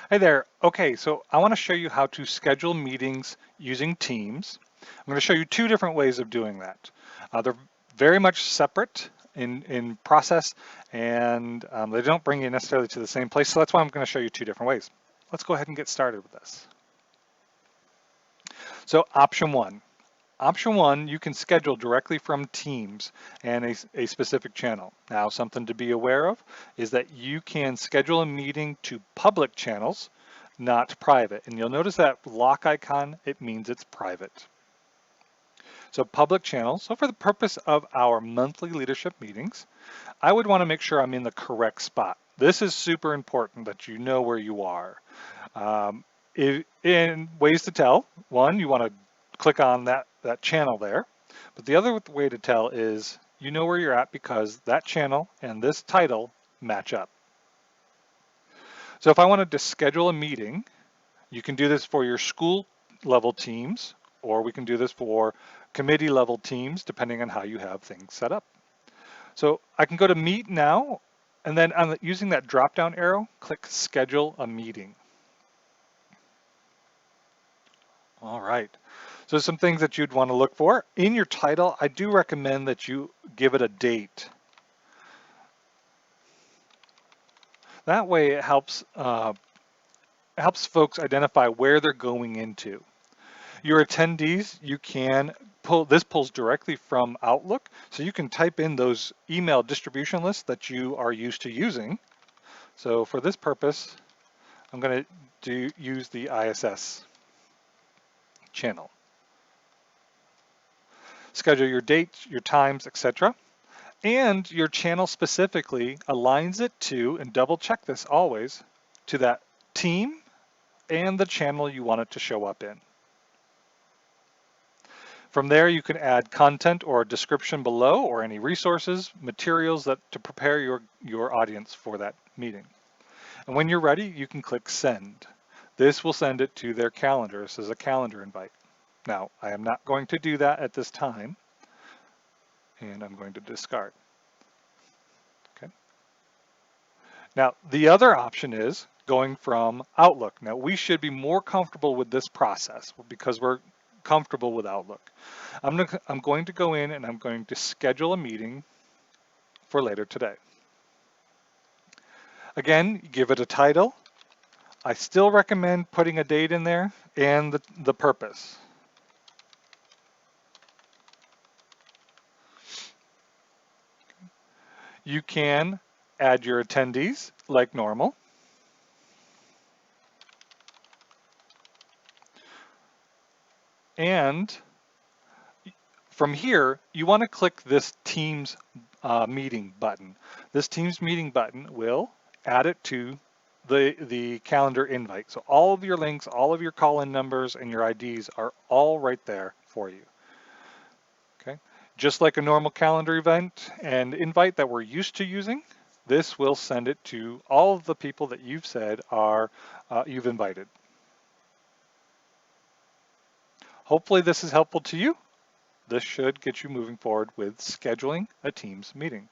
Hey there. Okay, so I want to show you how to schedule meetings using Teams. I'm going to show you two different ways of doing that. They're very much separate in process, and they don't bring you necessarily to the same place, so that's why I'm going to show you two different ways. Let's go ahead and get started with this. So option one. Option one, you can schedule directly from Teams and a specific channel. Now, something to be aware of is that you can schedule a meeting to public channels, not private. And you'll notice that lock icon, it means it's private. So public channels, so for the purpose of our monthly leadership meetings, I would want to make sure I'm in the correct spot. This is super important that you know where you are. Um, in ways to tell, one, you want to click on that channel there. But the other way to tell is you know where you're at because that channel and this title match up. So if I wanted to schedule a meeting, you can do this for your school level teams, or we can do this for committee level teams, depending on how you have things set up. So I can go to Meet Now, and then using that drop-down arrow, click Schedule a Meeting. All right. So some things that you'd want to look for. In your title, I do recommend that you give it a date. That way it helps folks identify where they're going into. Your attendees, you can this pulls directly from Outlook, so you can type in those email distribution lists that you are used to using. So for this purpose, I'm going to use the ISS channel. Schedule your dates, your times, etc. And your channel specifically aligns it to, and double check this always, to that team and the channel you want it to show up in. From there, you can add content or a description below or any resources, materials to prepare your audience for that meeting. And when you're ready, you can click send. This will send it to their calendar. This is a calendar invite. Now, I am not going to do that at this time, and I'm going to discard. Okay. Now, the other option is going from Outlook. Now, we should be more comfortable with this process because we're comfortable with Outlook. I'm going to go in and I'm going to schedule a meeting for later today. Again, give it a title. I still recommend putting a date in there and the purpose. You can add your attendees like normal. And from here, you want to click this Teams meeting button. This Teams meeting button will add it to the calendar invite. So all of your links, all of your call-in numbers, and your IDs are all right there for you. Okay, just like a normal calendar event and invite that we're used to using, this will send it to all of the people that you've said are you've invited. Hopefully this is helpful to you. This should get you moving forward with scheduling a Teams meeting.